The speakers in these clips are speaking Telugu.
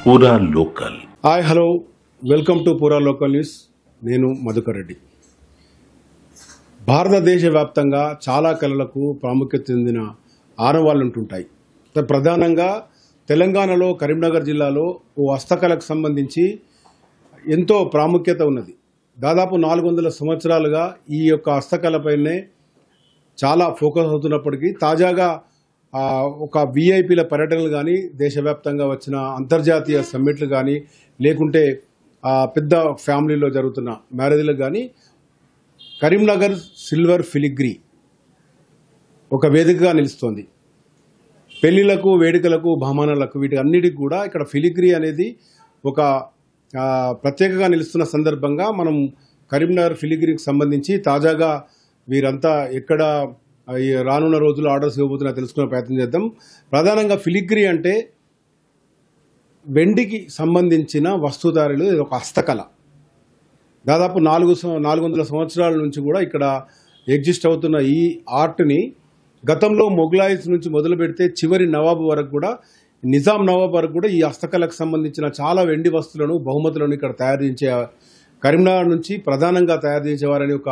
పూరా local. Hi hello, welcome to పూరా లోకల్ న్యూస్. నేను మధుకర్ రెడ్డి. భారతదేశ వ్యాప్తంగా చాలా కళలకు ప్రాముఖ్యత చెందిన ఆనవాళ్లు ఉంటుంటాయి. ప్రధానంగా తెలంగాణలో కరీంనగర్ జిల్లాలో ఓ హస్తకళకు సంబంధించి ఎంతో ప్రాముఖ్యత ఉన్నది. దాదాపు 400 సంవత్సరాలుగా ఈ యొక్క హస్తకళపైనే చాలా ఫోకస్ అవుతున్నప్పటికీ తాజాగా ఒక విఐపీల పర్యటనలు కానీ, దేశవ్యాప్తంగా వచ్చిన అంతర్జాతీయ సమ్మిట్లు కానీ, లేకుంటే పెద్ద ఫ్యామిలీలో జరుగుతున్న మ్యారేజ్లకు కానీ కరీంనగర్ సిల్వర్ ఫిలిగ్రీ ఒక వేదికగా నిలుస్తోంది. పెళ్లిళ్లకు, వేడుకలకు, బహుమానాలకు, వీటి అన్నిటికి కూడా ఇక్కడ ఫిలిగ్రీ అనేది ఒక ప్రత్యేకంగా నిలుస్తున్న సందర్భంగా మనం కరీంనగర్ ఫిలిగ్రీకి సంబంధించి తాజాగా వీరంతా ఎక్కడ ఈ రానున్న రోజుల్లో ఆర్డర్స్ ఇవ్వబోతున్నా తెలుసుకునే ప్రయత్నం చేద్దాం. ప్రధానంగా ఫిలిగ్రీ అంటే వెండికి సంబంధించిన వస్తుధారులు, ఇది ఒక హస్తకళ. దాదాపు 400 సంవత్సరాల నుంచి కూడా ఇక్కడ ఎగ్జిస్ట్ అవుతున్న ఈ ఆర్ట్ని గతంలో మొఘలాయిస్ నుంచి మొదలు పెడితే చివరి నవాబు వరకు కూడా, నిజాం నవాబు వరకు కూడా ఈ హస్తకళకు సంబంధించిన చాలా వెండి వస్తువులను, బహుమతులను ఇక్కడ తయారు చేసే కరీంనగర్ నుంచి ప్రధానంగా తయారు చేసేవారని ఒక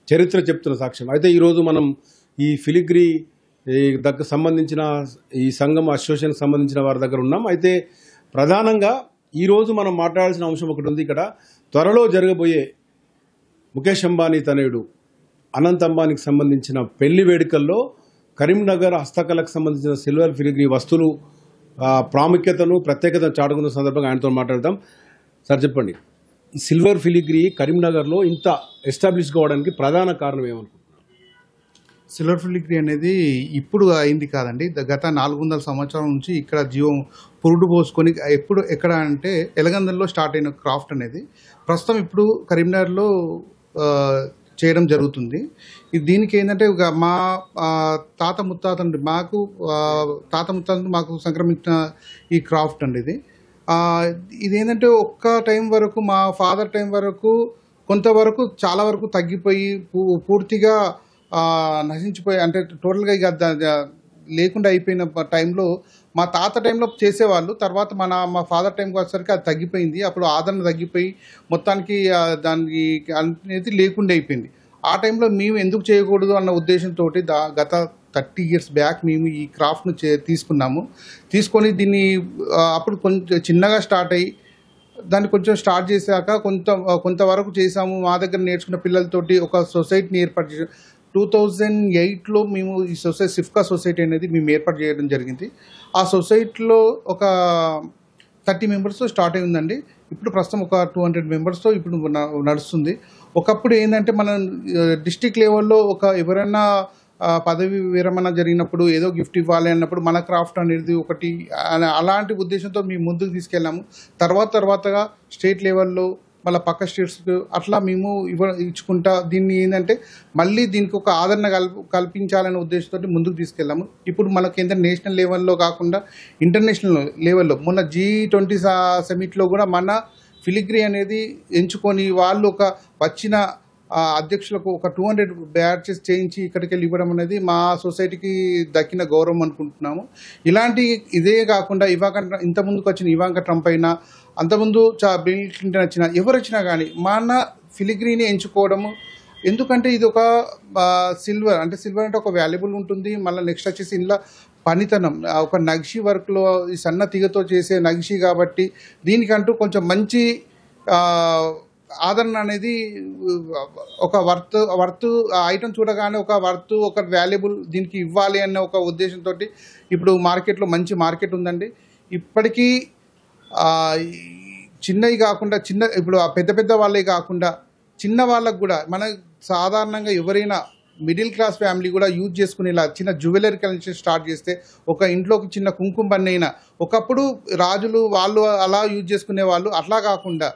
చరిత్ర చెప్తున్న సాక్ష్యం. అయితే ఈరోజు మనం ఈ ఫిలిగ్రీ సంబంధించిన ఈ సంఘం అసోసియేషన్కి సంబంధించిన వారి దగ్గర ఉన్నాం. అయితే ప్రధానంగా ఈరోజు మనం మాట్లాడాల్సిన అంశం ఒకటి ఉంది. ఇక్కడ త్వరలో జరగబోయే ముఖేష్ అంబానీ తనయుడు అనంత్ అంబానీకి సంబంధించిన పెళ్లి వేడుకల్లో కరీంనగర్ హస్తకళకు సంబంధించిన సిల్వర్ ఫిలిగ్రీ వస్తువులు ప్రాముఖ్యతను, ప్రత్యేకతను చాటుకున్న సందర్భంగా ఆయనతో మాట్లాడదాం. సార్ చెప్పండి, ఈ సిల్వర్ ఫిలిగ్రీ కరీంనగర్లో ఇంత ఎస్టాబ్లిష్ కావడానికి ప్రధాన కారణం ఏమనుకుంటున్నారు? సిల్వర్ ఫిలిగ్రీ అనేది ఇప్పుడు అయింది కాదండి. గత 400 సంవత్సరాల నుంచి ఇక్కడ జీవం పురుడు పోసుకొని ఎక్కడ అంటే ఎలగందల్లో స్టార్ట్ అయిన క్రాఫ్ట్ అనేది ప్రస్తుతం ఇప్పుడు కరీంనగర్లో చేయడం జరుగుతుంది. దీనికి ఏంటంటే మా తాత ముత్తాతలు మాకు సంక్రమించిన ఈ క్రాఫ్ట్ అండి. ఇదేంటంటే ఒక్క టైం వరకు, మా ఫాదర్ టైం వరకు కొంతవరకు చాలా వరకు తగ్గిపోయి పూర్తిగా నశించిపోయి, అంటే టోటల్గా ఇక లేకుండా అయిపోయిన టైంలో మా తాత టైంలో చేసేవాళ్ళు. తర్వాత మా ఫాదర్ టైంకి వచ్చేసరికి అది తగ్గిపోయింది. అప్పుడు ఆదరణ తగ్గిపోయి మొత్తానికి దానికి అనేది లేకుండా అయిపోయింది. ఆ టైంలో మేము ఎందుకు చేయకూడదు అన్న ఉద్దేశంతో గత 30 years బ్యాక్ మేము ఈ క్రాఫ్ట్ను తీసుకొని దీన్ని అప్పుడు కొంచెం చిన్నగా స్టార్ట్ అయ్యి దాన్ని కొంచెం స్టార్ట్ చేశాక కొంతవరకు చేసాము. మా దగ్గర నేర్చుకున్న పిల్లలతోటి ఒక సొసైటీని ఏర్పాటు చేసాం. 2008లో మేము ఈ సిఫ్కా సొసైటీ అనేది మేము ఏర్పాటు చేయడం జరిగింది. ఆ సొసైటీలో ఒక 30 మెంబర్స్తో స్టార్ట్ అయి ఉందండి. ఇప్పుడు ప్రస్తుతం ఒక 200 మెంబర్స్తో ఇప్పుడు నడుస్తుంది. ఒకప్పుడు ఏంటంటే మనం డిస్టిక్ లెవెల్లో ఎవరైనా పదవి విరమణ జరిగినప్పుడు ఏదో గిఫ్ట్ ఇవ్వాలి అన్నప్పుడు మన క్రాఫ్ట్ అనేది ఒకటి, అలాంటి ఉద్దేశంతో మేము ముందుకు తీసుకెళ్ళాము. తర్వాతగా స్టేట్ లెవెల్లో, మళ్ళీ పక్క స్టేట్స్కి అట్లా మేము ఇచ్చుకుంటా దీన్ని ఏంటంటే మళ్ళీ దీనికి ఒక ఆదరణ కల్పించాలనే ఉద్దేశంతో ముందుకు తీసుకెళ్ళాము. ఇప్పుడు మనకి ఏంటంటే నేషనల్ లెవెల్లో కాకుండా ఇంటర్నేషనల్ లెవెల్లో మొన్న G20 సమిట్లో కూడా మన ఫిలిగ్రీ అనేది ఎంచుకొని వాళ్ళు వచ్చిన అధ్యక్షులకు ఒక 200 బ్యాచెస్ చేయించి ఇక్కడికి వెళ్ళి ఇవ్వడం అనేది మా సొసైటీకి దక్కిన గౌరవం అనుకుంటున్నాము. ఇదే కాకుండా ఇంతకుముందుకు వచ్చిన ఇవాంకా ట్రంప్ అయినా, అంతకుముందు బిల్ క్లింటన్ వచ్చినా, ఎవరు వచ్చినా కానీ మన ఫిలిగ్రీని ఎంచుకోవడము. ఎందుకంటే ఇది ఒక సిల్వర్ అంటే ఒక వాల్యుబుల్ ఉంటుంది. మళ్ళీ నెక్స్ట్ వచ్చేసి ఇందులో పనితనం, ఒక నగిషి వర్క్లో ఈ సన్న తీగతో చేసే నగిషి కాబట్టి దీనికంటూ కొంచెం మంచి ఆదరణ అనేది, ఒక వర్త్ ఐటమ్ చూడగానే ఒక ఒక వాల్యుబుల్ దీనికి ఇవ్వాలి అన్న ఒక ఉద్దేశంతో ఇప్పుడు మార్కెట్లో మంచి మార్కెట్ ఉందండి. ఇప్పటికీ చిన్నవి కాకుండా ఇప్పుడు పెద్ద వాళ్ళే కాకుండా చిన్న వాళ్ళకు కూడా, మన సాధారణంగా ఎవరైనా మిడిల్ క్లాస్ ఫ్యామిలీ కూడా యూజ్ చేసుకునేలా చిన్న జ్యువెలరీ కలెక్షన్ స్టార్ట్ చేస్తే, ఒక ఇంట్లోకి చిన్న కుంకుమ బన్న అయినా, ఒకప్పుడు రాజులు వాళ్ళు అలా యూజ్ చేసుకునే వాళ్ళు, అట్లా కాకుండా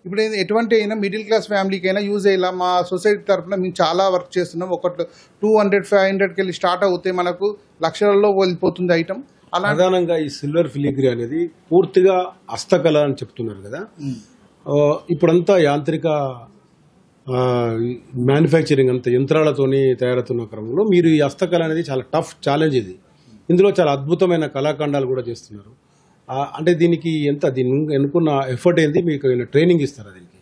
ఇప్పుడు ఎటువంటి అయినా మిడిల్ క్లాస్ ఫ్యామిలీకి అయినా యూజ్ అయ్యేలా మా సొసైటీ తరఫున మేము చాలా వర్క్ చేస్తున్నాం. ఒక 200-500కి వెళ్ళి స్టార్ట్ అవుతే మనకు లక్షలలో వెళ్ళిపోతుంది ఐటమ్. ప్రధానంగా ఈ సిల్వర్ ఫిలిగ్రీ అనేది పూర్తిగా హస్తకళ అని చెప్తున్నారు కదా. ఇప్పుడంతా యాంత్రిక మ్యానుఫ్యాక్చరింగ్ అంతా యంత్రాలతోని తయారవుతున్న క్రమంలో మీరు ఈ హస్తకళ అనేది చాలా టఫ్ ఛాలెంజ్. ఇందులో చాలా అద్భుతమైన కళాఖండాలు కూడా చేస్తున్నారు. అంటే దీనికి దీని అనుకున్న ఎఫర్ట్ ఏంది, మీకు ట్రైనింగ్ ఇస్తారా దీనికి?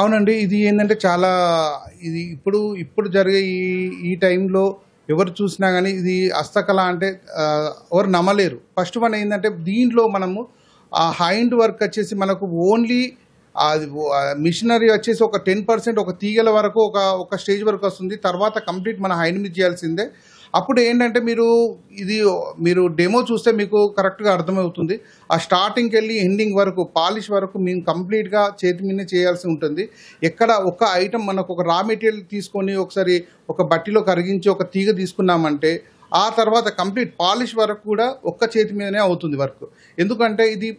అవునండి, ఇది ఏంటంటే చాలా ఇది ఇప్పుడు జరిగే ఈ టైంలో ఎవరు చూసినా కానీ ఇది హస్తకళ అంటే ఎవరు నమ్మలేరు. ఫస్ట్ వన్ ఏంటంటే దీంట్లో మనము ఆ హ్యాండ్ వర్క్ వచ్చేసి మనకు ఓన్లీ అది మిషనరీ వచ్చేసి ఒక 10% ఒక తీగల వరకు ఒక స్టేజ్ వరకు వస్తుంది. తర్వాత కంప్లీట్ మన హ్యాండ్ మీద చేయాల్సిందే. అప్పుడు ఏంటంటే మీరు డెమో చూస్తే మీకు కరెక్ట్గా అర్థమవుతుంది. ఆ స్టార్టింగ్కి వెళ్ళి ఎండింగ్ వరకు పాలిష్ వరకు మేము కంప్లీట్గా చేతి మీదనే చేయాల్సి ఉంటుంది. ఎక్కడ ఒక ఐటమ్ మనకు ఒక రా మెటీరియల్ తీసుకొని ఒకసారి ఒక బట్టిలో కరిగించి ఒక తీగ తీసుకున్నామంటే ఆ తర్వాత కంప్లీట్ పాలిష్ వరకు కూడా ఒక్క చేతి మీదనే అవుతుంది వర్క్. ఎందుకంటే ఇది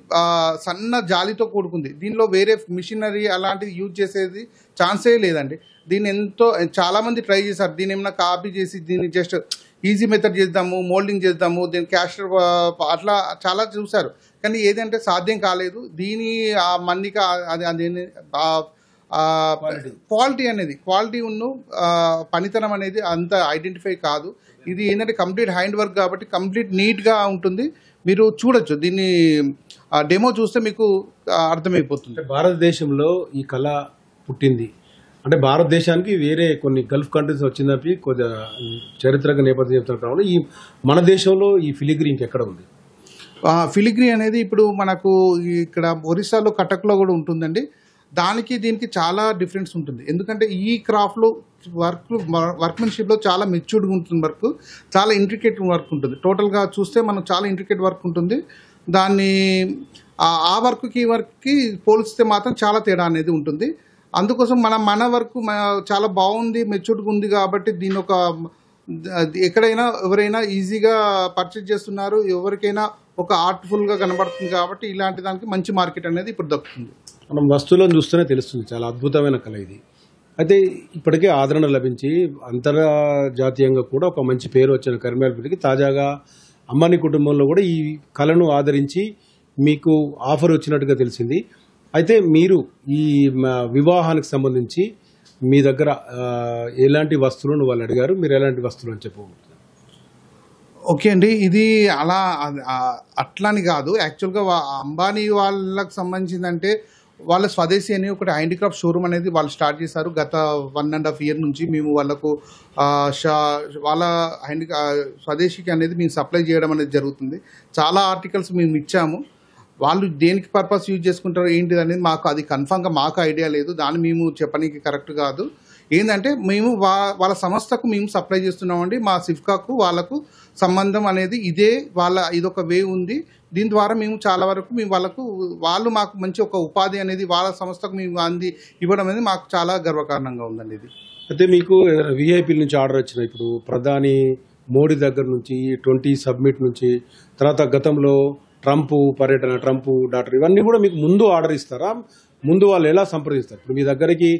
సన్న జాలితో కూడుకుంది. దీనిలో వేరే మిషనరీ అలాంటిది యూజ్ చేసేది ఛాన్సే లేదండి. దీన్ని చాలామంది ట్రై చేశారు. దీన్ని ఏమైనా కాపీ చేసి దీన్ని జస్ట్ ఈజీ మెథడ్ చేద్దాము, మోల్డింగ్ చేద్దాము, దీని క్యాస్టర్ అట్లా చాలా చూశారు. కానీ ఏదంటే సాధ్యం కాలేదు. దీని ఆ మన్నిక అది క్వాలిటీ ఉన్ను పనితనం అనేది అంత ఐడెంటిఫై కాదు. ఇది ఏంటంటే కంప్లీట్ హ్యాండ్ వర్క్ కాబట్టి కంప్లీట్ నీట్గా ఉంటుంది. మీరు చూడొచ్చు, దీన్ని డెమో చూస్తే మీకు అర్థమైపోతుంది. భారతదేశంలో ఈ కళ పుట్టింది అంటే భారతదేశానికి వేరే కొన్ని గల్ఫ్ కంట్రీస్ వచ్చిందని కొద్దిగా చారిత్రక నేపథ్యం చెప్తున్న కావాలి. ఈ మన దేశంలో ఈ ఫిలిగ్రీ ఇంకెక్కడ ఉంది? ఫిలిగ్రీ అనేది ఇప్పుడు మనకు ఇక్కడ ఒరిస్సాలో కటక్లో కూడా ఉంటుందండి. దీనికి చాలా డిఫరెన్స్ ఉంటుంది. ఎందుకంటే ఈ క్రాఫ్ట్లో వర్క్మెన్షిప్లో చాలా మెచ్యూర్డ్గా ఉంటుంది. వర్క్ చాలా ఇంట్రికేట్ వర్క్ ఉంటుంది. టోటల్గా చూస్తే మనం చాలా ఇంట్రికేట్ వర్క్ ఉంటుంది. దాన్ని ఆ వర్క్కి పోలిస్తే మాత్రం చాలా తేడా అనేది ఉంటుంది. అందుకోసం మన వర్క్ చాలా బాగుంది, మెచ్యూర్డ్గా ఉంది కాబట్టి దీని ఎక్కడైనా ఎవరైనా ఈజీగా పర్చేజ్ చేస్తున్నారు. ఎవరికైనా ఒక ఆర్ట్ఫుల్గా కనబడుతుంది కాబట్టి ఇలాంటి దానికి మంచి మార్కెట్ అనేది ఇప్పుడు దక్కుతుంది. మనం వస్తువులను చూస్తేనే తెలుస్తుంది, చాలా అద్భుతమైన కళ ఇది. అయితే ఇప్పటికే ఆదరణ లభించి అంతర్జాతీయంగా కూడా ఒక మంచి పేరు వచ్చిన కరిమేల్పల్లికి తాజాగా అంబానీ కుటుంబంలో కూడా ఈ కళను ఆదరించి మీకు ఆఫర్ వచ్చినట్టుగా తెలిసింది. అయితే మీరు ఈ వివాహానికి సంబంధించి మీ దగ్గర ఎలాంటి వస్తువులను వాళ్ళు అడిగారు, మీరు ఎలాంటి వస్తువులు అని చెప్పబోతున్నారు? ఓకే అండి, ఇది అట్లని కాదు. యాక్చువల్గా అంబానీ వాళ్ళకి సంబంధించిందంటే వాళ్ళ స్వదేశీ అని ఒకటి హ్యాండిక్రాఫ్ట్ షోరూమ్ అనేది వాళ్ళు స్టార్ట్ చేశారు. గత 1.5 year నుంచి మేము వాళ్ళకు వాళ్ళ స్వదేశీకి అనేది మేము సప్లై చేయడం అనేది జరుగుతుంది. చాలా ఆర్టికల్స్ మేము ఇచ్చాము. వాళ్ళు దేనికి పర్పస్ యూజ్ చేసుకుంటారో ఏంటిది అనేది అది కన్ఫామ్గా మాకు ఐడియా లేదు. దాన్ని మేము చెప్పడానికి కరెక్ట్ కాదు. ఏంటంటే మేము వాళ్ళ సంస్థకు మేము సప్లై చేస్తున్నామండి. మా సిఫ్కాకు వాళ్ళకు సంబంధం అనేది ఇదొక వే ఉంది. దీని ద్వారా మేము చాలా వరకు వాళ్ళు మాకు మంచి ఒక ఉపాధి అనేది వాళ్ళ సంస్థకు మేము ఇవ్వడం అనేది మాకు చాలా గర్వకారణంగా ఉందండి ఇది. అయితే మీకు విఐపీల నుంచి ఆర్డర్ వచ్చిన ఇప్పుడు ప్రధాని మోడీ దగ్గర నుంచి 20 సబ్మిట్ నుంచి తర్వాత గతంలో ట్రంప్ డాక్టర్ ఇవన్నీ కూడా మీకు ముందు ఆర్డర్ ఇస్తారా? ముందు వాళ్ళు ఎలా సంప్రదిస్తారు? ఇప్పుడు మీ దగ్గరికి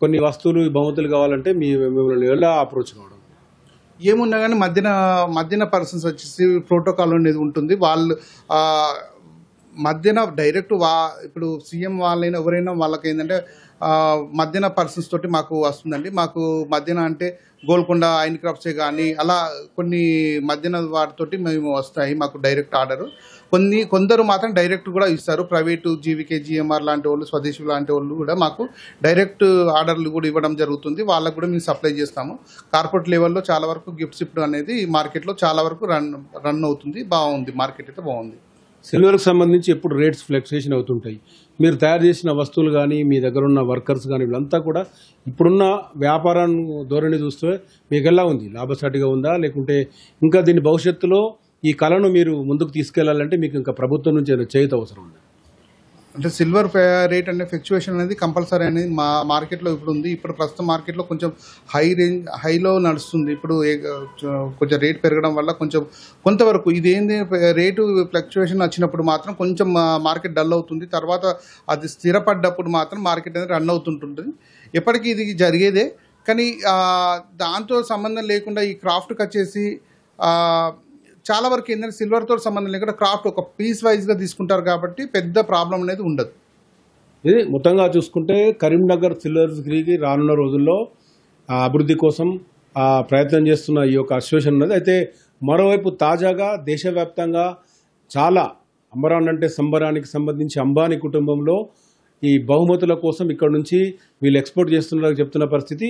కొన్ని వస్తువులు బహుమతులు కావాలంటే మిమ్మల్ని ఎలా అప్రోచ్ కావడం? ఏమున్నా కానీ మధ్యన పర్సన్స్ వచ్చేసి ప్రోటోకాల్ అనేది ఉంటుంది. వాళ్ళు మధ్యన డైరెక్ట్ ఇప్పుడు సీఎం వాళ్ళైనా ఎవరైనా వాళ్ళకి ఏంటంటే మధ్యన పర్సన్స్ తోటి మాకు వస్తుందండి. మాకు మధ్యన అంటే గోల్కొండ హ్యాండిక్రాఫ్ట్సే కానీ అలా కొన్ని మధ్యన వాటితోటి మేము వస్తాయి మాకు డైరెక్ట్ ఆర్డరు. కొందరు మాత్రం డైరెక్ట్ కూడా ఇస్తారు. ప్రైవేటు జీవికే, జిఎంఆర్ లాంటి వాళ్ళు, స్వదేశీ లాంటి వాళ్ళు కూడా మాకు డైరెక్ట్ ఆర్డర్లు కూడా ఇవ్వడం జరుగుతుంది. వాళ్ళకు కూడా మేము సప్లై చేస్తాము. కార్పొరేట్ లెవెల్లో చాలా వరకు గిఫ్ట్స్ ఇప్పుడు అనేది మార్కెట్లో చాలా వరకు రన్ అవుతుంది. బాగుంది, మార్కెట్ అయితే బాగుంది. సిల్వర్కి సంబంధించి ఎప్పుడు రేట్స్ ఫ్లక్చుయేషన్ అవుతుంటాయి. మీరు తయారు చేసిన వస్తువులు కానీ మీ దగ్గర ఉన్న వర్కర్స్ కానీ వీళ్ళంతా కూడా ఇప్పుడున్న వ్యాపారం ధోరణి చూస్తే మీకు ఎలా ఉంది? లాభసాటిగా ఉందా, లేకుంటే ఇంకా దీని భవిష్యత్తులో ఈ కళను మీరు ముందుకు తీసుకెళ్లాలంటే మీకు ఇంకా ప్రభుత్వం నుంచి ఏదైనా చేయూత అవసరం ఉంది? అంటే సిల్వర్ రేట్ అంటే ఫ్లక్చుయేషన్ అనేది కంపల్సరీ అనేది మా మార్కెట్లో ఇప్పుడు ఉంది. ఇప్పుడు ప్రస్తుతం మార్కెట్లో కొంచెం హైలో నడుస్తుంది. ఇప్పుడు కొంచెం రేట్ పెరగడం వల్ల కొంతవరకు ఇదేంటి రేటు ఫ్లక్చుయేషన్ వచ్చినప్పుడు మాత్రం కొంచెం మార్కెట్ డల్ అవుతుంది. తర్వాత అది స్థిరపడ్డప్పుడు మాత్రం మార్కెట్ అనేది రన్ అవుతుంటుంది. ఎప్పటికీ ఇది జరిగేదే. కానీ దాంతో సంబంధం లేకుండా ఈ క్రాఫ్ట్కి వచ్చేసి చాలా వరకు ఏంటంటే సిల్వర్తో సంబంధం లేకుండా క్రాఫ్ట్ ఒక పీస్ వైజ్గా తీసుకుంటారు కాబట్టి పెద్ద ప్రాబ్లం అనేది ఉండదు. ఇది మొత్తంగా చూసుకుంటే కరీంనగర్ సిల్వర్కి రానున్న రోజుల్లో అభివృద్ధి కోసం ప్రయత్నం చేస్తున్న ఈ యొక్క అసోసియేషన్ ఉన్నది. అయితే మరోవైపు తాజాగా దేశవ్యాప్తంగా చాలా అంబరాన్ అంటే సంబరానికి సంబంధించి అంబానీ కుటుంబంలో ఈ బహుమతుల కోసం ఇక్కడ నుంచి వీళ్ళు ఎక్స్పోర్ట్ చేస్తున్నారు చెప్తున్న పరిస్థితి.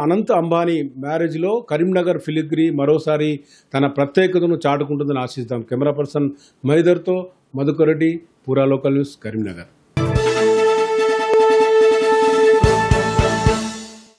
అనంత్ అంబానీ మ్యారేజ్లో కరీంనగర్ ఫిలిగ్రీ మరోసారి తన ప్రత్యేకతను చాటుకుంటుందని ఆశిస్తాం. కెమెరా పర్సన్ మహిదర్తో మధుకర్ రెడ్డి, పూరా లోకల్ న్యూస్, కరీంనగర్.